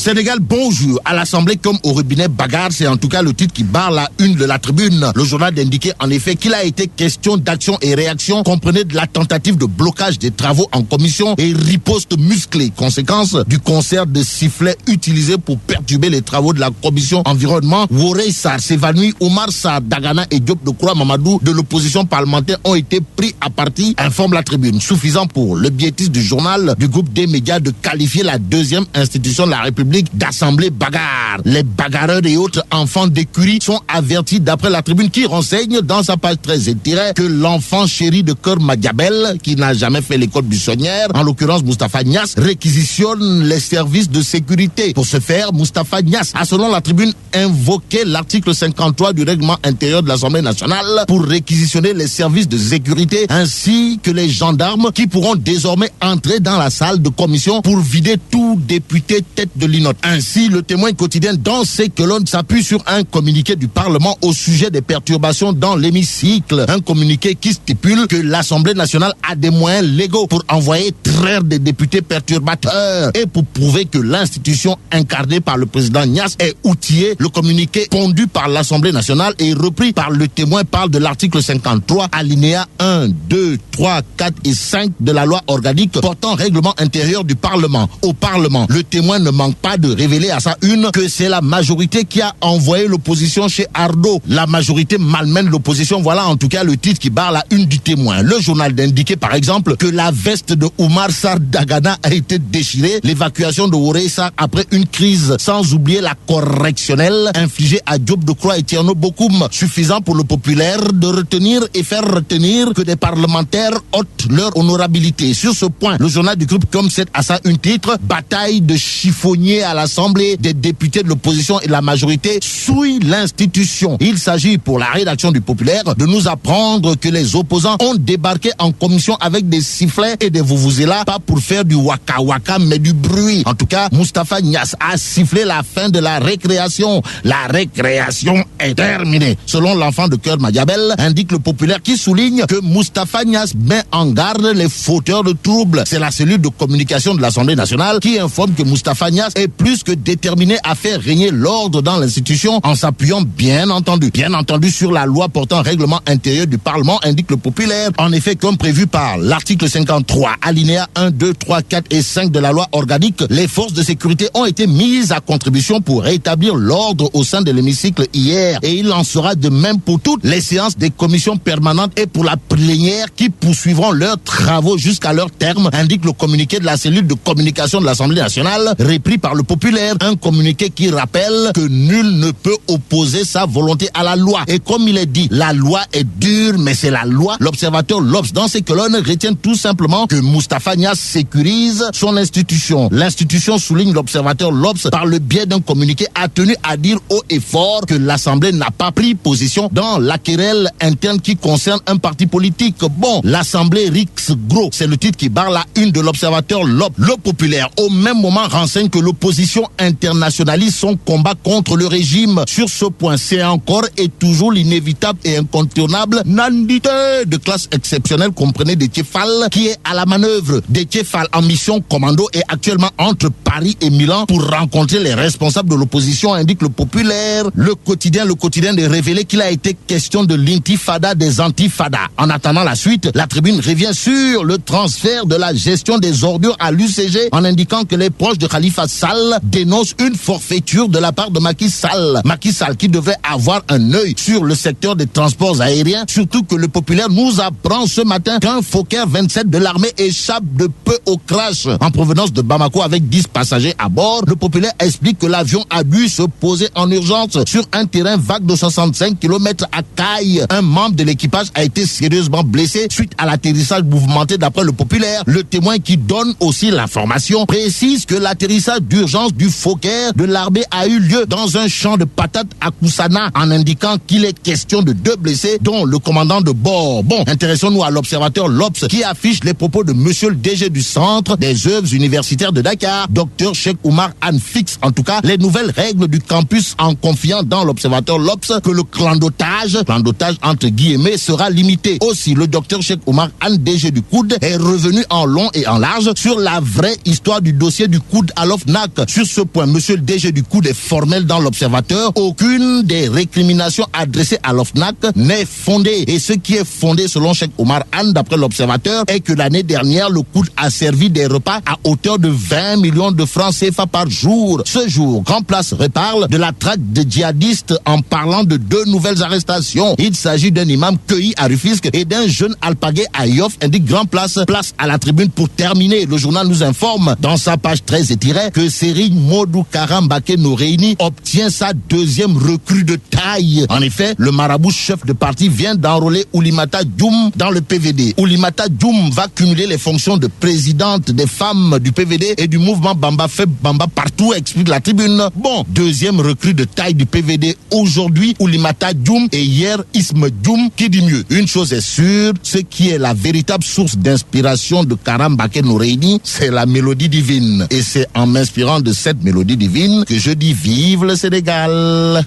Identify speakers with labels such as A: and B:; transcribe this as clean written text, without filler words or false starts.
A: Sénégal, bonjour. À l'Assemblée comme au robinet bagarre, c'est en tout cas le titre qui barre la une de la tribune. Le journal indiquait en effet qu'il a été question d'action et réaction, comprenez de la tentative de blocage des travaux en commission et riposte musclée. Conséquence du concert de sifflets utilisé pour perturber les travaux de la commission environnement. Worey Sarr s'évanouit, Omar Sarr, Dagana et Diop de Croix Mamadou de l'opposition parlementaire ont été pris à partie, informe la tribune. Suffisant pour le biétiste du journal du groupe des médias de qualifier la deuxième institution de la République d'assemblée bagarre. Les bagarreurs et autres enfants d'écurie sont avertis d'après la tribune qui renseigne dans sa page 13 et tiret que l'enfant chéri de Keur Madiabel, qui n'a jamais fait l'école buissonnière, en l'occurrence Moustapha Niasse, réquisitionne les services de sécurité. Pour ce faire, Moustapha Niasse a, selon la tribune, invoqué l'article 53 du règlement intérieur de l'Assemblée nationale pour réquisitionner les services de sécurité ainsi que les gendarmes qui pourront désormais entrer dans la salle de commission pour vider tout député tête de linotte. Ainsi, le Témoin quotidien dans ses colonnes s'appuie sur un communiqué du Parlement au sujet des perturbations dans l'hémicycle. Un communiqué qui stipule que l'Assemblée nationale a des moyens légaux pour envoyer traire des députés perturbateurs et pour prouver que l'institution incarnée par le président Niasse est outillée. Le communiqué pondu par l'Assemblée nationale et repris par le Témoin parle de l'article 53, alinéa 1, 2, 3, 4 et 5 de la loi organique portant règlement intérieur du Parlement. Au Parlement, le Témoin ne manque pas de révéler à sa une que c'est la majorité qui a envoyé l'opposition chez Ardo. La majorité malmène l'opposition. Voilà en tout cas le titre qui barre la une du Témoin. Le journal d'indiquer par exemple que la veste de Omar Sarr Dagana a été déchirée. L'évacuation de Worey Sarr après une crise, sans oublier la correctionnelle infligée à Diop de Croix et Tierno Bokoum. Suffisant pour le populaire de retenir et faire retenir que des parlementaires ôtent leur honorabilité. Sur ce point, le journal du groupe Com7 a ça une titre: bataille de chiffonniers à l'Assemblée. Des députés de l'opposition et de la majorité souillent l'institution. Il s'agit pour la rédaction du Populaire de nous apprendre que les opposants ont débarqué en commission avec des sifflets et des vuvuzelas, pas pour faire du waka waka mais du bruit. En tout cas, Moustapha Niasse a sifflé la fin de la récréation. La récréation est terminée. Selon l'enfant de Keur Madiabel, indique le Populaire qui souligne que Moustapha Niasse met en garde les fauteurs de troubles. C'est la cellule de communication de l'Assemblée nationale qui informe que Moustapha Niasse est plus que déterminé à faire régner l'ordre dans l'institution en s'appuyant bien entendu sur la loi portant règlement intérieur du Parlement, indique le Populaire. En effet, comme prévu par l'article 53, alinéa 1, 2, 3, 4 et 5 de la loi organique, les forces de sécurité ont été mises à contribution pour rétablir l'ordre au sein de l'hémicycle hier. Et il en sera de même pour toutes les séances des commissions permanentes et pour la plénière qui poursuivront leurs travaux jusqu'à leur terme, indique le communiqué de la cellule de communication de l'Assemblée nationale, repris par le Populaire. Un communiqué qui rappelle que nul ne peut opposer sa volonté à la loi. Et comme il est dit, la loi est dure, mais c'est la loi. L'observateur L'Obs, dans ses colonnes, retient tout simplement que Moustapha Niasse sécurise son institution. L'institution, souligne l'observateur L'Obs, par le biais d'un communiqué, a tenu à dire haut et fort que l'Assemblée n'a pas pris position dans la querelle interne qui concerne un parti politique. Bon, l'Assemblée rixe gros. C'est le titre qui barre la une de l'observateur L'Obs. Le Populaire, au même moment, renseigne que l'opposition internationalise son combat contre le régime. Sur ce point, c'est encore et toujours l'inévitable et incontournable nandité de classe exceptionnelle, comprenez Déthié Fall, qui est à la manœuvre. Déthié Fall, en mission commando, est actuellement entre Paris et Milan pour rencontrer les responsables de l'opposition, indique le Populaire. Le quotidien de révéler qu'il a été question de l'intifada des antifadas. En attendant la suite, la tribune revient sur le transfert de la gestion des ordures à l'UCG en indiquant que les proches de Khalifa Sall dénoncent une forfaiture de la part de Macky Sall. Macky Sall qui devait avoir un œil sur le secteur des transports aériens, surtout que le Populaire nous apprend ce matin qu'un Fokker 27 de l'armée échappe de peu au crash en provenance de Bamako avec 10 passagers à bord. Le Populaire explique que l'avion a dû se poser en urgence sur un terrain vague de 65 km à Caille. Un membre de l'équipage a été sérieusement blessé suite à l'atterrissage mouvementé d'après le Populaire. Le Témoin, qui donne aussi l'information, précise que l'atterrissage d'urgence du Fokker de l'armée a eu lieu dans un champ de patates à Koussana, en indiquant qu'il est question de 2 blessés, dont le commandant de bord. Bon, intéressons-nous à l'observateur L'Obs qui affiche les propos de monsieur le DG du Centre des œuvres universitaires de Dakar, Dr Cheikh Oumar Anne, fixe en tout cas les nouvelles règles du campus en confiant dans l'observateur L'Obs que le clandotage entre guillemets, sera limité. Aussi, le Dr Cheikh Oumar Anne, DG du COUD, est revenu en long et en large sur la vraie histoire du dossier du COUD à l'OFNAC. Sur ce point, monsieur le DG du COUD est formel dans l'Observateur. Aucune des récriminations adressées à l'OFNAC n'est fondée. Et ce qui est fondé selon Cheikh Omar Anne, d'après l'Observateur, est que l'année dernière, le COUD a servi des repas à hauteur de 20 millions de francs CFA par jour. Ce jour, Grand Place reparle de la traque de djihadistes en parlant de 2 nouvelles arrestations. Il s'agit d'un imam cueilli à Rufisque et d'un jeune alpagué à Yoff, indique Grand Place. Place à la tribune pour terminer. Le journal nous informe dans sa page 13 étirée que Serigne Modou Kara Mbacké Noreyni obtient sa 2e recrue de taille. En effet, le marabout chef de parti vient d'enrôler Oulimata Dioum dans le PVD. Oulimata Dioum va cumuler les fonctions de présidente des femmes du PVD et du mouvement Bamba Feb Bamba partout, explique la tribune. Bon, 2e recrue de taille du PVD aujourd'hui, Oulimata Dioum, et hier Isme Dioum. Qui dit mieux? Une chose est sûre, ce qui est la véritable source d'inspiration de Kara Mbacké Noreyni, c'est la mélodie divine. Et c'est en m'inspirant de cette mélodie divine que je dis vive le Sénégal.